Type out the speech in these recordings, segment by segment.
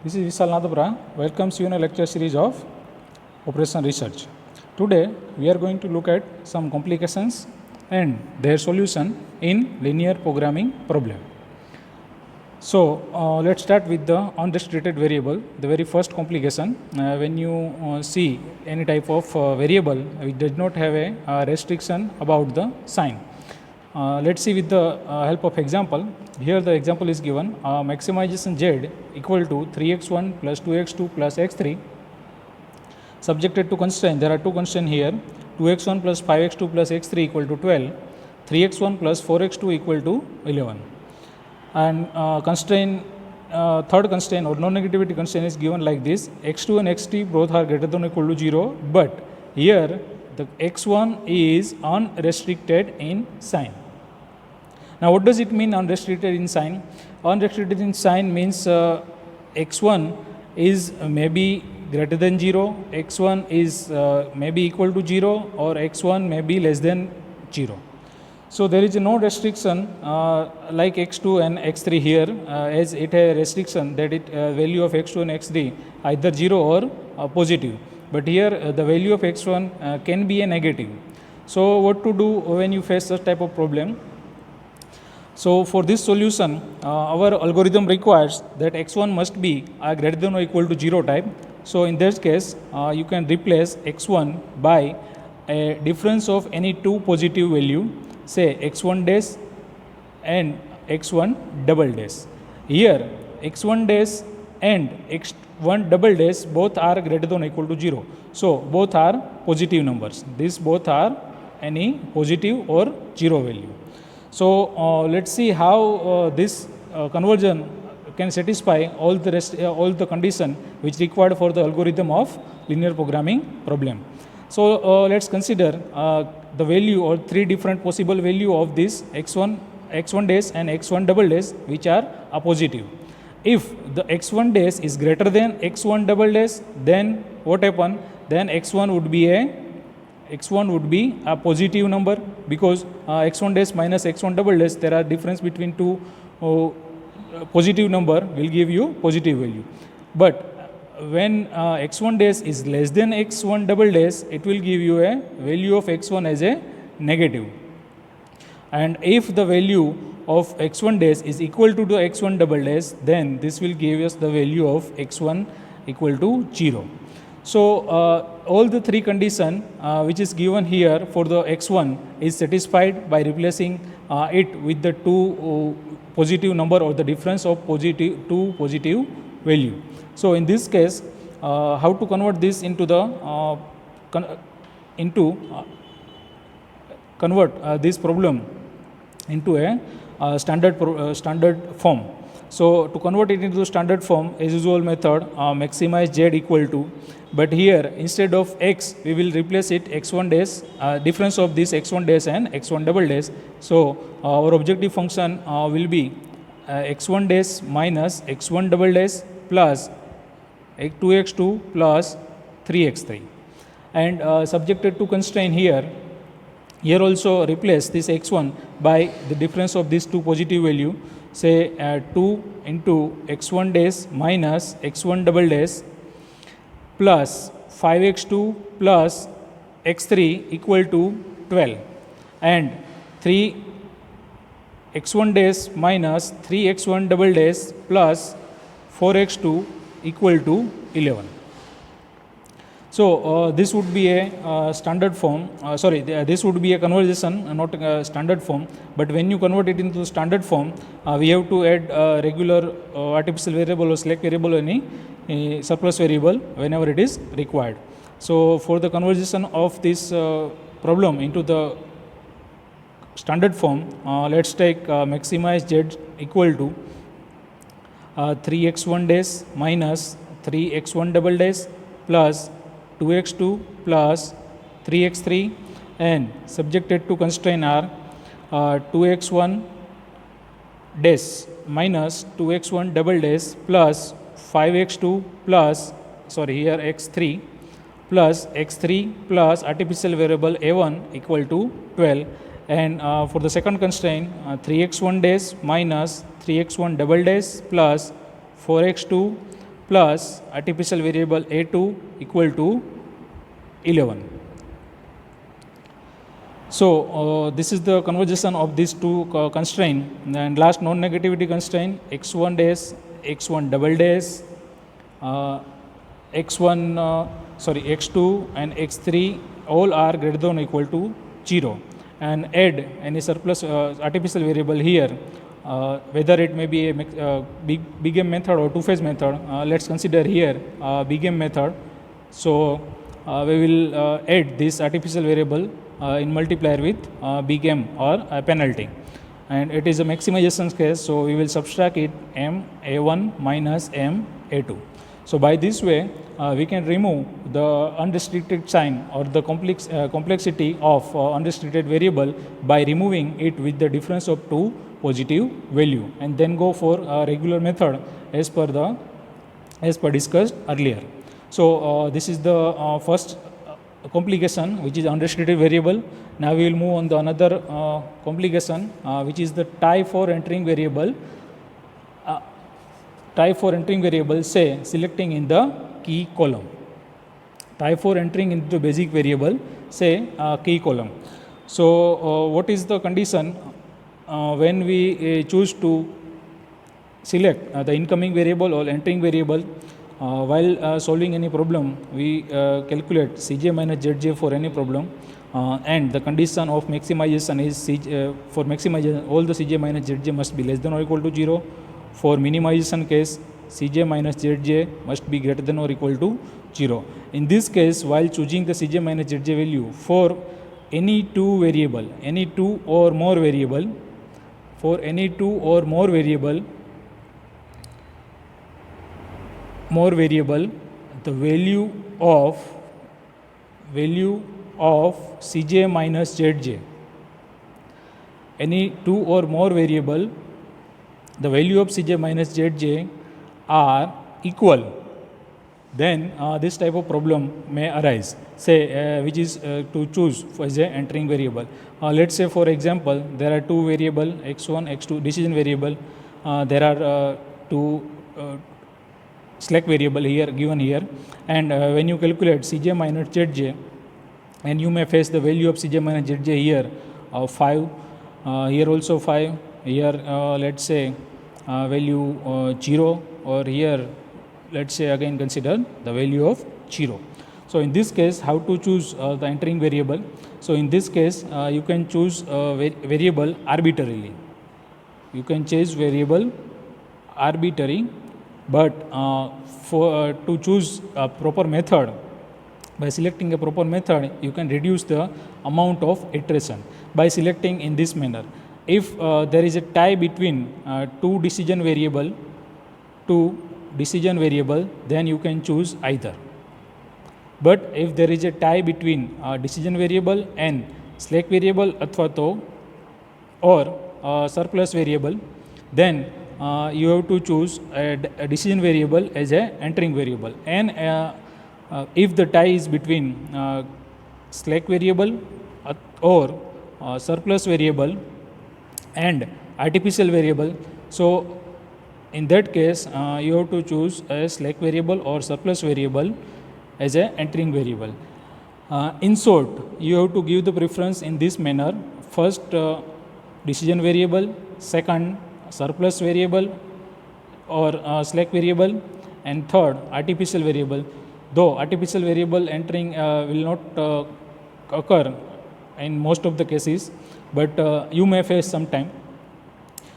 This is Vishal Nadabra. Welcomes you in a lecture series of Operation Research. Today we are going to look at some complications and their solution in linear programming problem. So let's start with the unrestricted variable. The very first complication, when you see any type of variable which does not have a restriction about the sign. Let's see with the help of example. Here the example is given, maximization z equal to 3x1 plus 2x2 plus x3 subjected to constraint. There are two constraints here, 2x1 plus 5x2 plus x3 equal to 12, 3x1 plus 4x2 equal to 11. And third constraint or non-negativity constraint is given like this, x2 and x3 both are greater than or equal to 0, but here the x1 is unrestricted in sign. Now what does it mean unrestricted in sign? Unrestricted in sign means x1 is maybe greater than 0, x1 is maybe equal to 0, or x1 may be less than 0. So there is no restriction like x2 and x3 here, as it has a restriction that value of x2 and x3 either 0 or positive. But here the value of x1 can be a negative. So what to do when you face such type of problem? So for this solution, our algorithm requires that x1 must be greater than or equal to 0 type. So in this case, you can replace x1 by a difference of any two positive value, say x1 dash and x1 double dash. Here x1 dash and x1 double dash both are greater than or equal to 0. So both are positive numbers. These both are any positive or 0 value. So let's see how this conversion can satisfy all the condition which required for the algorithm of linear programming problem. So let's consider the value or three different possible value of this x1 dash and x1 double dash which are positive. If the x1 dash is greater than x1 double dash, then what happen? Then x1 would be a positive number, because x1 dash minus x1 double dash, there are difference between two positive number will give you positive value. But when x1 dash is less than x1 double dash, it will give you a value of x1 as a negative. And if the value of x1 dash is equal to the x1 double dash, then this will give us the value of x1 equal to 0. So all the three condition which is given here for the x1 is satisfied by replacing it with the two positive number or the difference of two positive value. So in this case, how to convert this into the convert this problem into a standard form. So to convert it into the standard form, as usual method, maximize z equal to, but here instead of x we will replace it x1 dash, difference of this x1 dash and x1 double dash. So our objective function will be x1 dash minus x1 double dash plus 2x2 plus 3x3, and subjected to constraint here also replace this x1 by the difference of these two positive value, say 2 into x1 dash minus x1 double dash plus 5x2 plus x3 equal to 12, and 3 x1 dash minus 3x1 double dash plus 4x2 equal to 11. So this would be a standard form, this would be a conversion, not a standard form, but when you convert it into standard form, we have to add regular artificial variable or select variable or any surplus variable whenever it is required. So for the conversion of this problem into the standard form, let's take maximize z equal to 3x1 dash minus 3x1 double dash plus 2x2 plus 3x3, and subjected to constraint are 2x1 dash minus 2x1 double dash plus 5x2 plus here x3 plus x3 plus artificial variable a1 equal to 12, And for the second constraint, 3x1 dash minus 3x1 double dash plus 4x2 plus artificial variable a2 equal to 11. So this is the conversion of these two constraints. And last non-negativity constraint, x1 dash, x1 double dash, x2 and x3 all are greater than or equal to 0, and add any surplus artificial variable here, whether it may be a big M method or two-phase method. Let's consider here big M method. So we will add this artificial variable in multiplier with big M or penalty, and it is a maximization case, so we will subtract it M A1 minus M A2. So by this way we can remove the unrestricted sign or the complexity of unrestricted variable by removing it with the difference of two positive value, and then go for a regular method as per discussed earlier. So this is the first complication, which is unrestricted variable. Now we will move on to another complication, which is the type for entering variable. Type for entering variable, say selecting in the key column. Type for entering into basic variable, say key column. So what is the condition when we choose to select the incoming variable or entering variable? While solving any problem, we calculate Cj minus Zj for any problem, and the condition of maximization is for maximization all the Cj minus Zj must be less than or equal to 0. For minimization case, Cj minus Zj must be greater than or equal to 0. In this case, while choosing the Cj minus Zj value for any two variable, any two or more variable, for any two or more variable, the value of Cj minus Zj, any two or more variable, the value of Cj minus Zj are equal, then this type of problem may arise, say which is to choose as a entering variable. Let's say for example there are two variable x1, x2 decision variable, there are two slack variable here given here, and when you calculate Cj minus Zj, and you may face the value of Cj minus Zj here 5, here also 5, here let's say value 0, or here let's say again consider the value of 0. So in this case, how to choose the entering variable? So in this case you can choose variable arbitrarily. You can choose variable arbitrary, but to choose a proper method, by selecting a proper method, you can reduce the amount of iteration by selecting in this manner. If there is a tie between two decision variable, then you can choose either. But if there is a tie between decision variable and slack variable or surplus variable, then you have to choose a decision variable as a entering variable. And if the tie is between slack variable or surplus variable and artificial variable, so in that case you have to choose a slack variable or surplus variable as a entering variable. In short, you have to give the preference in this manner: first decision variable, second surplus variable or slack variable, and third artificial variable. Though artificial variable entering will not occur in most of the cases, but you may face some time.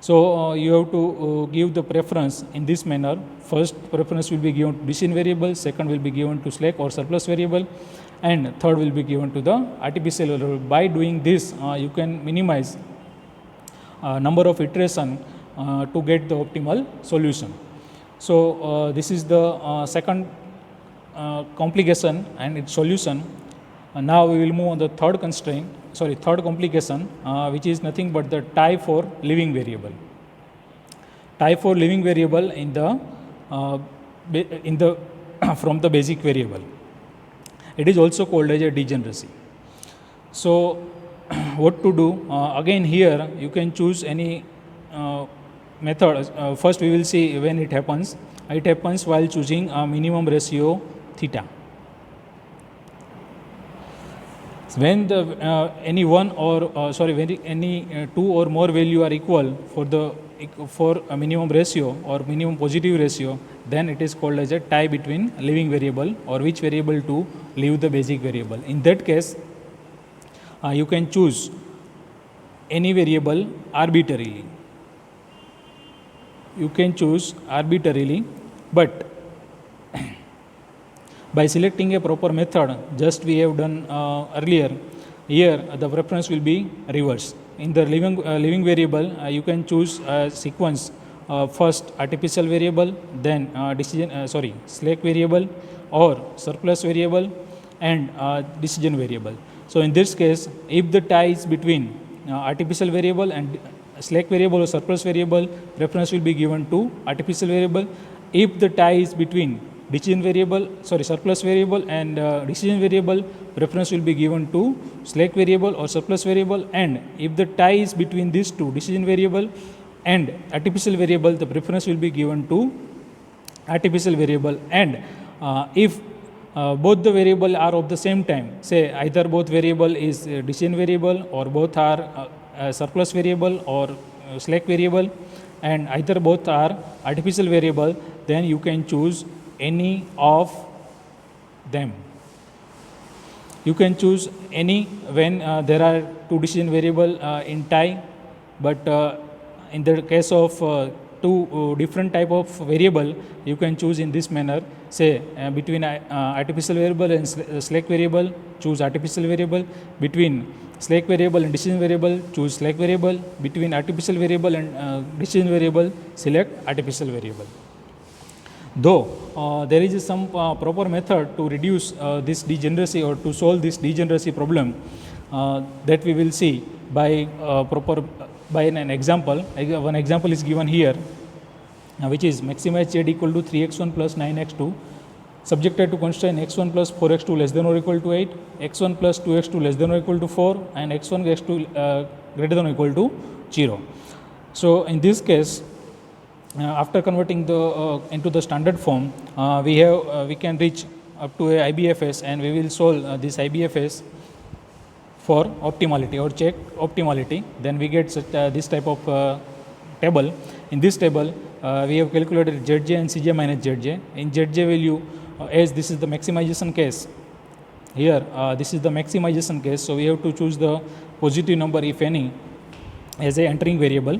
So you have to give the preference in this manner. First preference will be given to decision variable, second will be given to slack or surplus variable, and third will be given to the artificial variable. By doing this, you can minimize number of iteration to get the optimal solution. So this is the second complication and its solution. Now we will move on the third complication, which is nothing but the tie for living variable. Tie for living variable in the from the basic variable. It is also called as a degeneracy. So what to do? Again here you can choose any method, first we will see when it happens. It happens while choosing a minimum ratio theta. When the any one or when any two or more value are equal for a minimum ratio or minimum positive ratio, then it is called as a tie between leaving variable, or which variable to leave the basic variable. In that case, you can choose any variable arbitrarily. You can choose arbitrarily, but by selecting a proper method, just we have done earlier, here the preference will be reversed. In the leaving variable, you can choose a sequence, first artificial variable, then slack variable, or surplus variable, and decision variable. So in this case, if the tie is between artificial variable and slack variable or surplus variable, preference will be given to artificial variable. If the tie is between surplus variable and decision variable, preference will be given to slack variable or surplus variable. And if the tie is between these two, decision variable and artificial variable, the preference will be given to artificial variable. And if both the variable are of the same time, say either both variable is decision variable, or both are surplus variable or slack variable, and either both are artificial variable, then you can choose any of them. You can choose any when there are two decision variable in tie, but in the case of two different type of variable, you can choose in this manner. Say between artificial variable and slack variable, choose artificial variable. Between slack variable and decision variable, choose slack variable. Between artificial variable and decision variable, select artificial variable. Though there is some proper method to reduce this degeneracy or to solve this degeneracy problem, that we will see by an example. One example is given here, which is maximize z equal to 3x1 plus 9x2, subjected to constraint x1 plus 4x2 less than or equal to 8, x1 plus 2x2 less than or equal to 4, and x1 x2 greater than or equal to 0. So in this case, after converting into the standard form, we can reach up to a IBFS, and we will solve this IBFS for optimality or check optimality. Then we get this type of table. In this table, we have calculated Zj and Cj minus Zj. In Zj value, as this is the maximization case, here this is the maximization case, so we have to choose the positive number, if any, as a entering variable.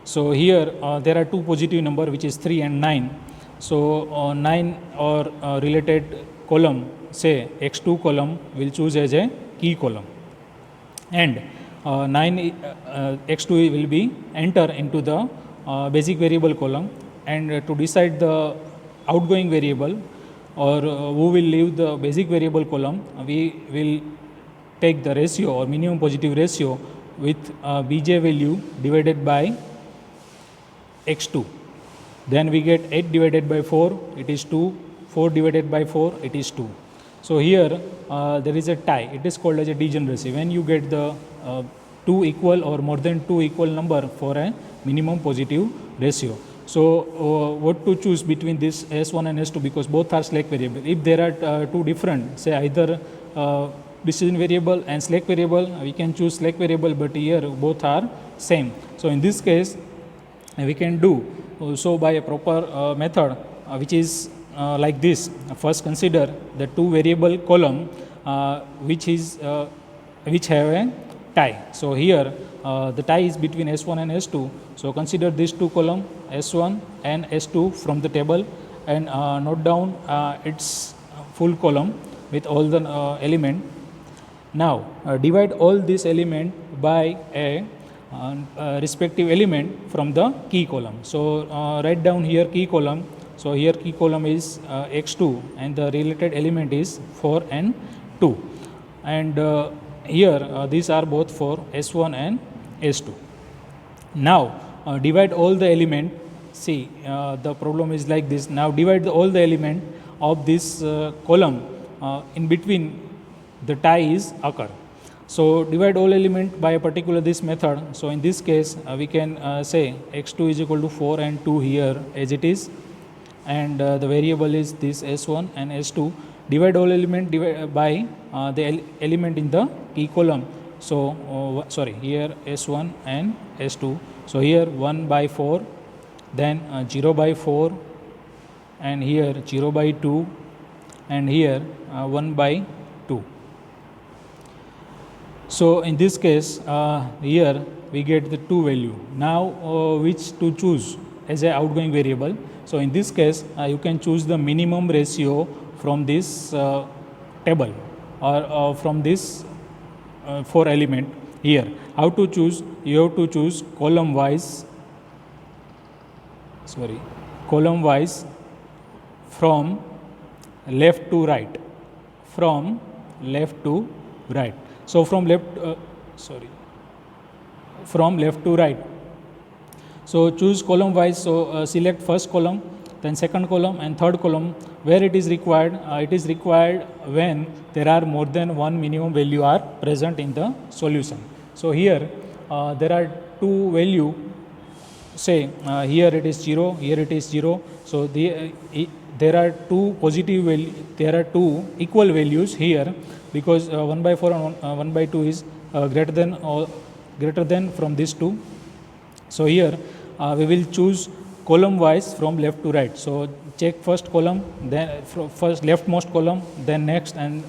So here there are two positive number, which is 3 and 9. So 9 or related column, say x2 column, will choose as a key column, and 9 x2 will be enter into the basic variable column. And to decide the outgoing variable, or who will leave the basic variable column, we will take the ratio or minimum positive ratio with bj value divided by x2. Then we get 8 divided by 4, it is 2, 4 divided by 4, it is 2. So here there is a tie. It is called as a degeneracy when you get the two equal or more than two equal number for a minimum positive ratio. So what to choose between this S1 and S2, because both are slack variable. If there are two different, say either decision variable and slack variable, we can choose slack variable, but here both are same. So in this case, we can do so by a proper method, which is like this. First, consider the two variable column which have a tie. So here the tie is between S1 and S2. So consider these two column, S1 and S2, from the table, and note down its full column with all the element. Now divide all this element by a respective element from the key column. So write down here key column. So here key column is x2, and the related element is 4 and 2. And here these are both for S1 and S2. Now divide all the element. See, the problem is like this. Now divide all the element of this column in between the tie is occur. So divide all element by a particular this method. So in this case we can say x2 is equal to 4 and 2 here as it is, and the variable is this s1 and s2. Divide all element by the element in the key column. So sorry, here s1 and s2. So here 1 by 4, then 0 by 4, and here 0 by 2, and here 1 by 2. So in this case here we get the 2 value. Now which to choose as a outgoing variable? So in this case you can choose the minimum ratio from this table or from this 4 element here. How to choose? You have to choose column wise from left to right, from left to right. So from left to right. So choose column wise. So select first column, then second column and third column. Where it is required? It is required when there are more than one minimum value are present in the solution. So here there are two value. Say here it is 0, here it is 0. So there are two positive value, there are two equal values here, because 1 by 4 and 1 by 2 is greater than from these two. So here we will choose column wise from left to right. So check first column, then first leftmost column, then next, and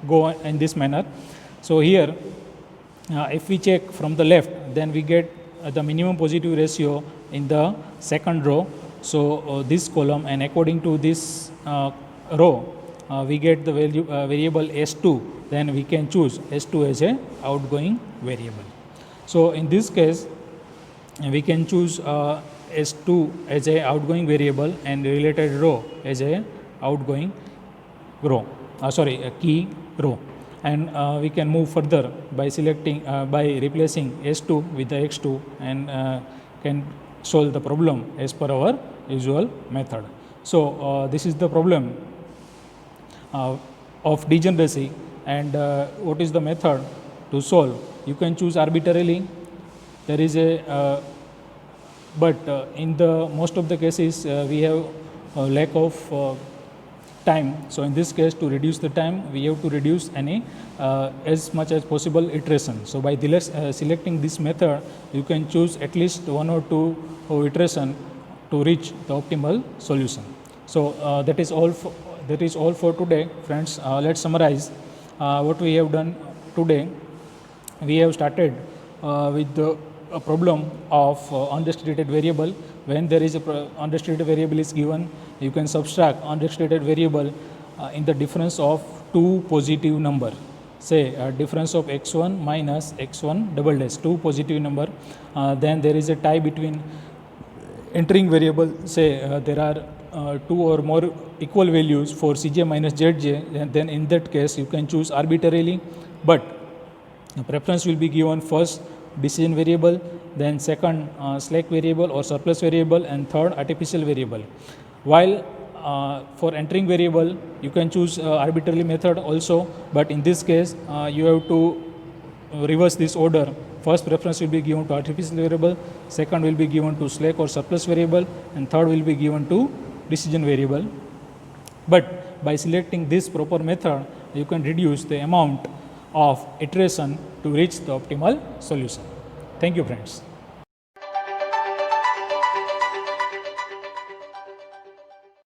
go in this manner. So here if we check from the left, then we get the minimum positive ratio in the second row. So this column, and according to this row we get the value variable s2, then we can choose s2 as a outgoing variable. So in this case we can choose s2 as a outgoing variable and related row as a outgoing row, a key row. And we can move further by selecting by replacing s2 with the x2, and can solve the problem as per our usual method. So this is the problem of degeneracy. And what is the method to solve? You can choose arbitrarily. There is a but in the most of the cases we have a lack of time. So in this case, to reduce the time, we have to reduce any as much as possible iteration. So by selecting this method, you can choose at least 1 or 2 iteration to reach the optimal solution. So that is all for today, friends. Let's summarize what we have done today. We have started with a problem of unrestricted variable. When there is a unrestricted variable is given, you can subtract unrestricted variable in the difference of two positive number. Say difference of x1 minus x1 double dash, two positive number. Then there is a tie between entering variable. Say there are two or more equal values for cj minus zj, and then in that case you can choose arbitrarily, but preference will be given first decision variable, then second slack variable or surplus variable, and third artificial variable. While for entering variable you can choose arbitrary method also, but in this case you have to reverse this order. First preference will be given to artificial variable, second will be given to slack or surplus variable, and third will be given to decision variable. But by selecting this proper method, you can reduce the amount of iteration to reach the optimal solution. Thank you, friends.